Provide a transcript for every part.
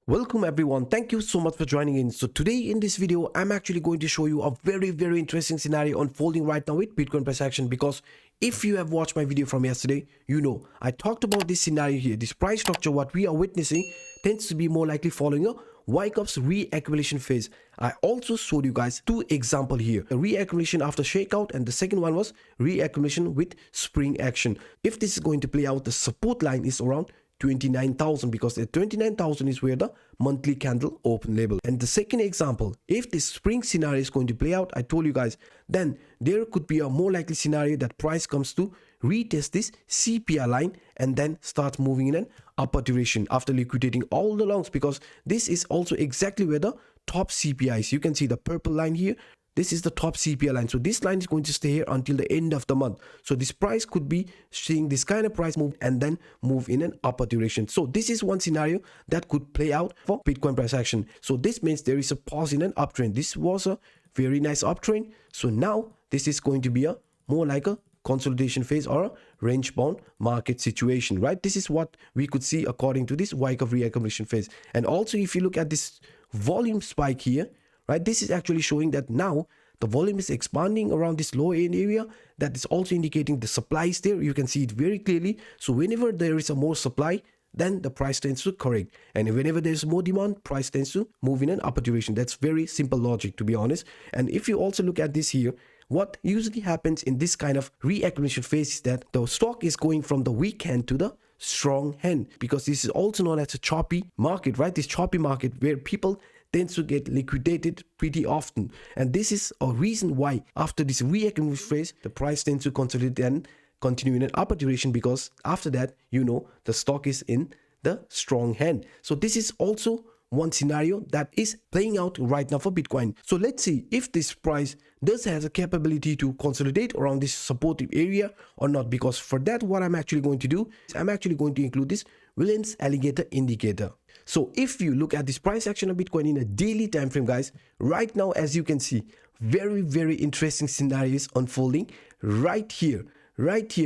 Welcome everyone, thank you so much for joining in. So today in this video I'm actually going to show you a very interesting scenario unfolding right now with Bitcoin price action, because if you have watched my video from yesterday, you know I talked about this scenario here. This price structure what we are witnessing tends to be more likely following a WYCKOFF's reaccumulation phase. I also showed you guys two examples here, a reaccumulation after shakeout and the second one was reaccumulation with spring action. If this is going to play out, the support line is around 29,000, because the 29,000 is where the monthly candle open level. And the second example, if this spring scenario is going to play out, I told you guys, then there could be a more likely scenario that price comes to retest this CPI line and then start moving in an upper direction after liquidating all the longs, because this is also exactly where the top CPI is. You can see the purple line here. This is the top CPI line. So this line is going to stay here until the end of the month. So this price could be seeing this kind of price move and then move in an upper direction. So this is one scenario that could play out for Bitcoin price action. So this means there is a pause in an uptrend. This was a very nice uptrend. So now this is going to be a more like a consolidation phase or a range bound market situation, right? This is what we could see according to this WYCKOFF reaccumulation phase. And also if you look at this volume spike here, right, this is actually showing that now the volume is expanding around this low end area. That is also indicating the supply is there. You can see it very clearly. So whenever there is a more supply, then the price tends to correct, and whenever there's more demand, price tends to move in an upper direction. That's very simple logic, to be honest. And if you also look at this here, what usually happens in this kind of reaccumulation phase is that the stock is going from the weak hand to the strong hand, because this is also known as a choppy market, right? This choppy market where people tends to get liquidated pretty often, and this is a reason why after this reaccumulation phase the price tends to consolidate and continue in an upper direction, because after that, you know, the stock is in the strong hand. So this is also one scenario that is playing out right now for Bitcoin. So let's see if this price does has a capability to consolidate around this supportive area or not, because for that what I'm actually going to do is I'm actually going to include this Williams alligator indicator. So if you look at this price action of Bitcoin in a daily time frame, guys, right now as you can see, very interesting scenarios unfolding right here,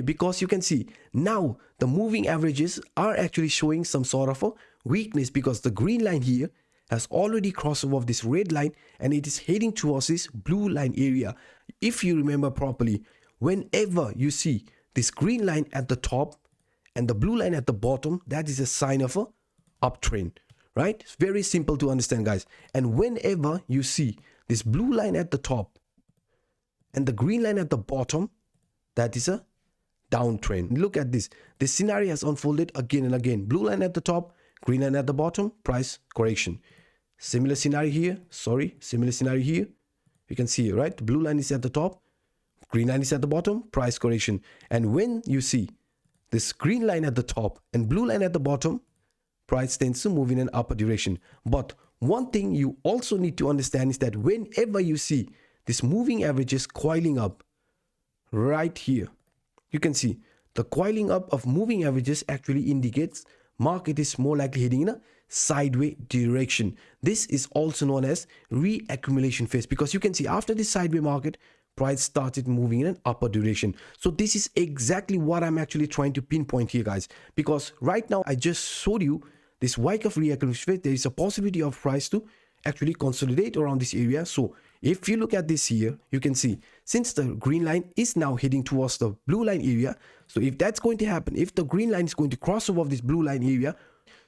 because you can see now the moving averages are actually showing some sort of a weakness, because the green line here has already crossed over this red line and it is heading towards this blue line area. If you remember properly, whenever you see this green line at the top and the blue line at the bottom, that is a sign of a uptrend, right? It's very simple to understand, guys. And whenever you see this blue line at the top and the green line at the bottom, that is a downtrend. Look at this. This scenario has unfolded again and again. Blue line at the top, green line at the bottom, price correction. Similar scenario here. Similar scenario here. You can see, right? The blue line is at the top, green line is at the bottom, price correction. And when you see this green line at the top and blue line at the bottom, price tends to move in an upper direction. But one thing you also need to understand is that whenever you see this moving averages coiling up right here, you can see the coiling up of moving averages actually indicates market is more likely heading in a sideways direction. This is also known as reaccumulation phase, because you can see after this sideways market, price started moving in an upper direction. So this is exactly what I'm actually trying to pinpoint here, guys, because right now I just showed you this WYCKOFF reaccumulation phase. There is a possibility of price to actually consolidate around this area. So if you look at this here, you can see since the green line is now heading towards the blue line area, so if that's going to happen, if the green line is going to cross over this blue line area,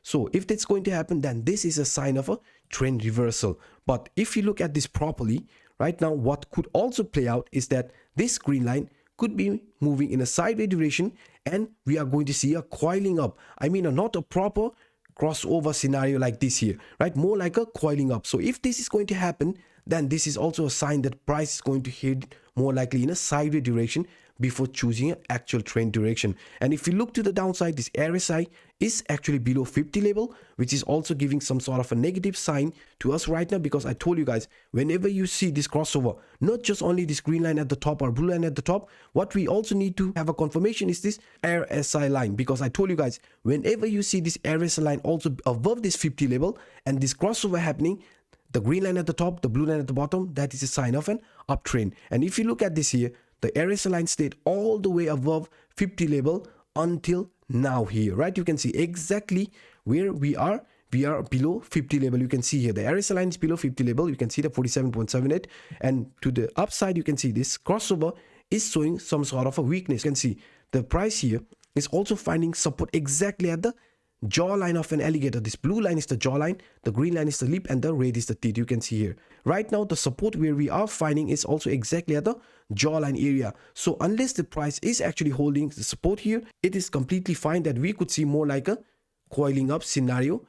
so if that's going to happen, then this is a sign of a trend reversal. But if you look at this properly, right now what could also play out is that this green line could be moving in a sideways direction and we are going to see a coiling up. I mean, not a proper crossover scenario like this here, right? More like a coiling up. So if this is going to happen, then this is also a sign that price is going to head more likely in a sideways direction before choosing an actual trend direction. And if you look to the downside, this RSI is actually below 50 level, which is also giving some sort of a negative sign to us right now, because I told you guys, whenever you see this crossover, not just only this green line at the top or blue line at the top, what we also need to have a confirmation is this RSI line, because I told you guys, whenever you see this RSI line also above this 50 level and this crossover happening, the green line at the top, the blue line at the bottom, that is a sign of an uptrend. And if you look at this here, the RSI line stayed all the way above 50 level until now here, right? You can see exactly where we are we are below 50 level. You can see here the RSI line is below 50 level. You can see the 47.78, and to the upside you can see this crossover is showing some sort of a weakness. You can see the price here is also finding support exactly at the jawline of an alligator. This blue line is the jawline, the green line is the lip, and the red is the teeth. You can see here right now the support where we are finding is also exactly at the jawline area. So unless the price is actually holding the support here, it is completely fine that we could see more like a coiling up scenario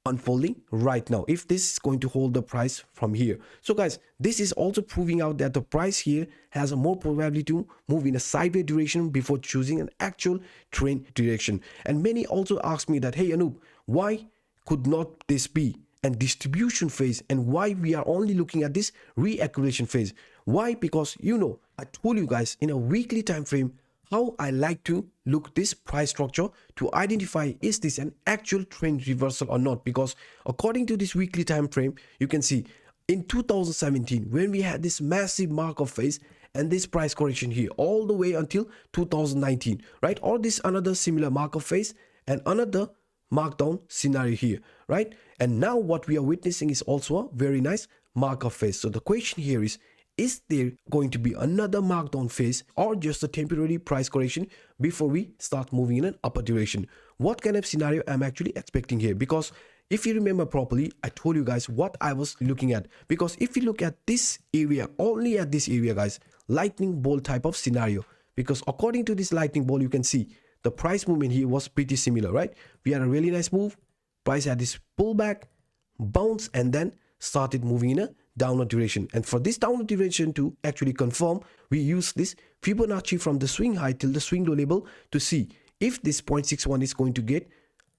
unfolding right now if this is going to hold the price from here. So guys, this is also proving out that the price here has a more probability to move in a sideways direction before choosing an actual trend direction. And many also ask me that, hey Anup, why could not this be a distribution phase, and why we are only looking at this reaccumulation phase? Why? Because I told you guys in a weekly time frame how I like to look this price structure to identify is this an actual trend reversal or not. Because according to this weekly time frame, you can see in 2017 when we had this massive markup phase and this price correction here all the way until 2019, right? Or this another similar markup phase and another markdown scenario here, right? And now what we are witnessing is also a very nice markup phase. So the question here is there going to be another markdown phase or just a temporary price correction before we start moving in an upper direction? What kind of scenario I'm actually expecting here? Because if you remember properly, I told you guys what I was looking at. Because if you look at this area, only at this area guys, lightning bolt type of scenario. Because according to this lightning bolt, you can see the price movement here was pretty similar, right? We had a really nice move, price had this pullback, bounce, and then started moving in a downward direction. And for this downward direction to actually confirm, we use this Fibonacci from the swing high till the swing low level to see if this 0.61 is going to get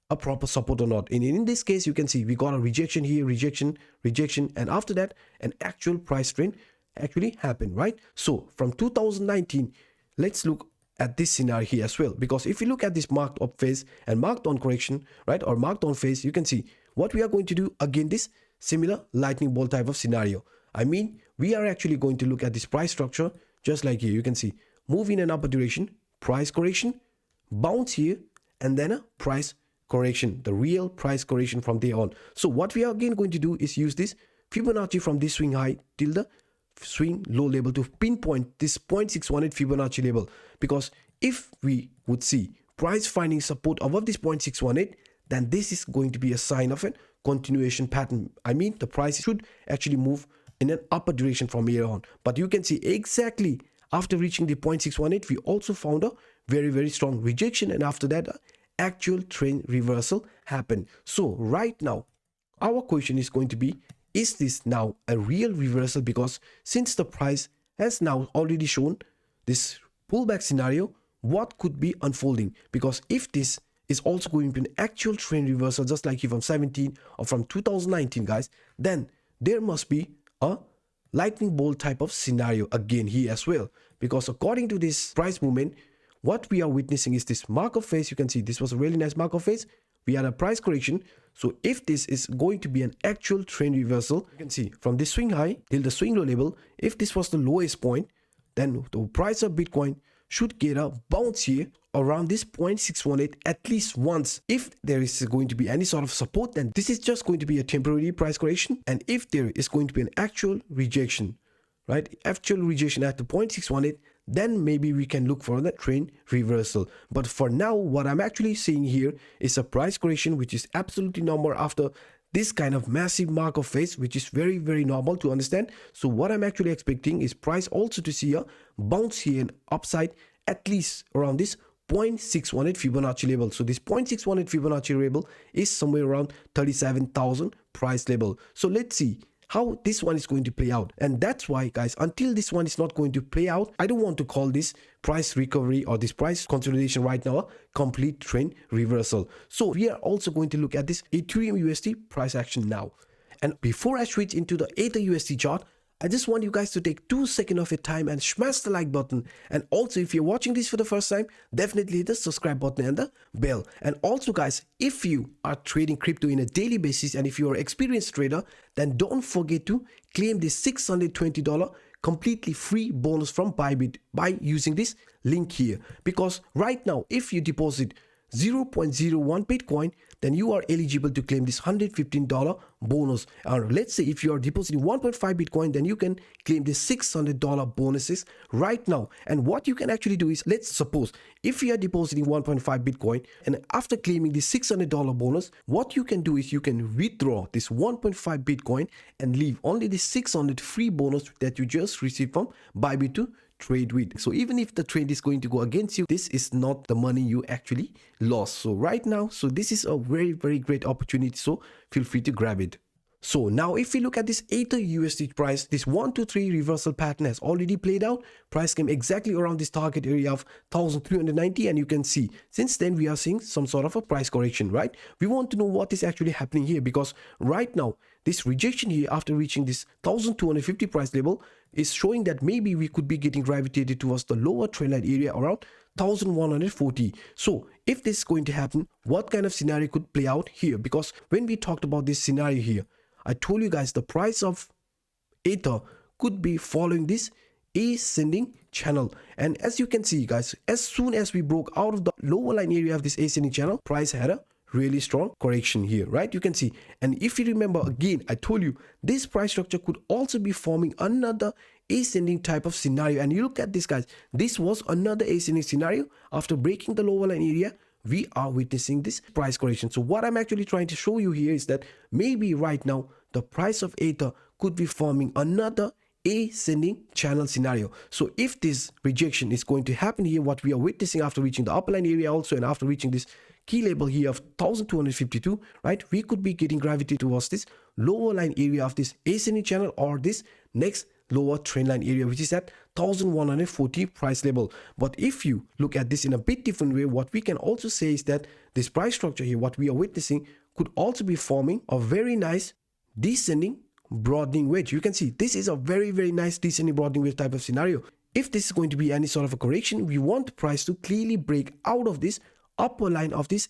a proper support or not. And in this case, you can see we got a rejection here, rejection, and after that an actual price trend actually happened, right? So from 2019, let's look at this scenario here as well. Because if you look at this marked up phase and marked down correction, right, or marked down phase, you can see what we are going to do again, this similar lightning bolt type of scenario. I mean, we are actually going to look at this price structure just like here. You can see move in an upper direction, price correction, bounce here, and then a price correction, the real price correction from there on. So what we are again going to do is use this Fibonacci from this swing high till the swing low level to pinpoint this 0.618 Fibonacci level. Because if we would see price finding support above this 0.618, then this is going to be a sign of a continuation pattern. I mean, the price should actually move in an upper direction from here on. But you can see exactly after reaching the 0.618, we also found a very, very strong rejection, and after that actual trend reversal happened. So right now our question is going to be, is this now a real reversal? Because since the price has now already shown this pullback scenario, what could be unfolding? Because if this is also going to be an actual trend reversal just like from 17 or from 2019 guys, then there must be a lightning bolt type of scenario again here as well. Because according to this price movement, what we are witnessing is this markup phase. You can see this was a really nice markup phase. We had a price correction. So if this is going to be an actual trend reversal, you can see from this swing high till the swing low level, if this was the lowest point, then the price of Bitcoin should get a bounce here around this 0.618 at least once. If there is going to be any sort of support, then this is just going to be a temporary price correction. And if there is going to be an actual rejection, right, actual rejection at the 0.618, then maybe we can look for the trend reversal. But for now, what I'm actually seeing here is a price correction, which is absolutely normal after this kind of massive markup phase, which is very, very normal to understand. So what I'm actually expecting is price also to see a bounce here and upside at least around this 0.618 Fibonacci level. So this 0.618 Fibonacci level is somewhere around 37,000 price level. So let's see how this one is going to play out. And that's why guys, until this one is not going to play out, I don't want to call this price recovery or this price consolidation right now a complete trend reversal. So we are also going to look at this Ethereum USD price action now. And before I switch into the Ether USD chart, I just want you guys to take 2 seconds of your time and smash the like button. And also, if you're watching this for the first time, definitely hit the subscribe button and the bell. And also guys, if you are trading crypto in a daily basis and if you're an experienced trader, then don't forget to claim this $620 completely free bonus from Bybit by using this link here. Because right now, if you deposit 0.01 Bitcoin, then you are eligible to claim this $115 bonus. Or let's say if you are depositing 1.5 Bitcoin, then you can claim this $600 bonuses right now. And what you can actually do is, let's suppose if you are depositing 1.5 Bitcoin and after claiming this $600 bonus, what you can do is you can withdraw this 1.5 Bitcoin and leave only the 600 free bonus that you just received from Bybit to trade with. So even if the trade is going to go against you, this is not the money you actually lost. So right now, so this is a very, very great opportunity. So feel free to grab it. So now if we look at this Ether USD price, this 1 2 3 reversal pattern has already played out. Price came exactly around this target area of 1390, and you can see since then we are seeing some sort of a price correction, right? We want to know what is actually happening here, because right now this rejection here after reaching this 1250 price level is showing that maybe we could be getting gravitated towards the lower trendline area around 1140. So if this is going to happen, what kind of scenario could play out here? Because when we talked about this scenario here, I told you guys the price of Ether could be following this ascending channel. And as you can see guys, as soon as we broke out of the lower line area of this ascending channel, price had a really strong correction here, right? You can see. And if you remember again, I told you this price structure could also be forming another ascending type of scenario. And you look at this guys, this was another ascending scenario. After breaking the lower line area, we are witnessing this price correction. So what I'm actually trying to show you here is that maybe right now the price of Ether could be forming another ascending channel scenario. So if this rejection is going to happen here, what we are witnessing after reaching the upper line area also and after reaching this key level here of 1252, right, we could be getting gravity towards this lower line area of this ascending channel or this next lower trend line area, which is at 1140 price level. But if you look at this in a bit different way, what we can also say is that this price structure here, what we are witnessing, could also be forming a very nice descending broadening wedge. You can see this is a very, very nice descending broadening wedge type of scenario. If this is going to be any sort of a correction, we want the price to clearly break out of this upper line of this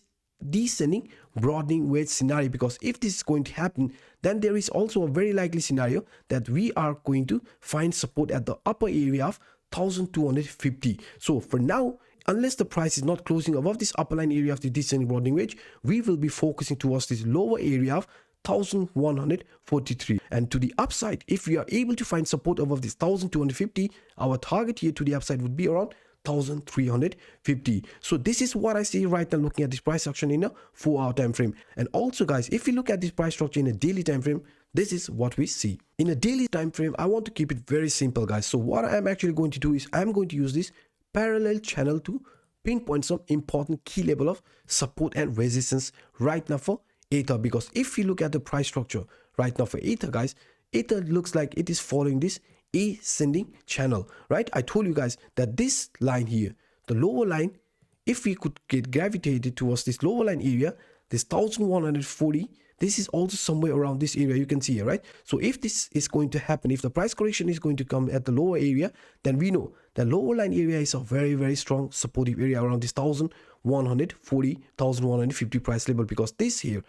descending broadening wedge scenario, because if this is going to happen, then there is also a very likely scenario that we are going to find support at the upper area of 1250. So for now, unless the price is not closing above this upper line area of the descending broadening wedge, we will be focusing towards this lower area of 1143. And to the upside, if we are able to find support above this 1250, our target here to the upside would be around 1350. So this is what I see right now looking at this price action in a 4-hour time frame. And also guys, if we look at this price structure in a daily time frame, this is what we see. In a daily time frame, I want to keep it very simple guys. So what I'm actually going to do is I'm going to use this parallel channel to pinpoint some important key level of support and resistance right now for Ether. Because if you look at the price structure right now for Ether guys, Ether looks like it is following this ascending channel, right? I told you guys that this line here, the lower line, if we could get gravitated towards this lower line area, this 1140, this is also somewhere around this area, you can see here, right? So if this is going to happen, if the price correction is going to come at the lower area, then we know the lower line area is a very, very strong supportive area around this 1140, 1150 price level, because this here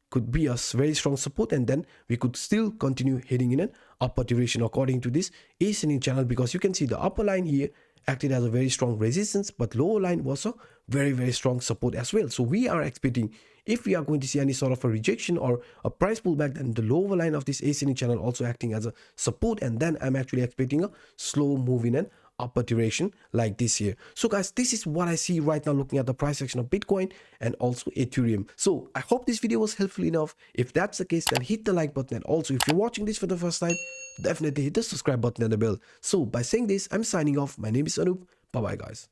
could be a very strong support, and then we could still continue heading in an upper direction according to this ascending channel, because you can see the upper line here acted as a very strong resistance, but lower line was a very, very strong support as well. So we are expecting, if we are going to see any sort of a rejection or a price pullback, then the lower line of this ascending channel also acting as a support, and then I'm actually expecting a slow move in an upper direction like this here. So guys, this is what I see right now looking at the price action of Bitcoin and also Ethereum. So I hope this video was helpful enough. If that's the case, then hit the like button, and also if you're watching this for the first time, definitely hit the subscribe button and the bell. So by saying this, I'm signing off. My name is Anup. Bye bye guys.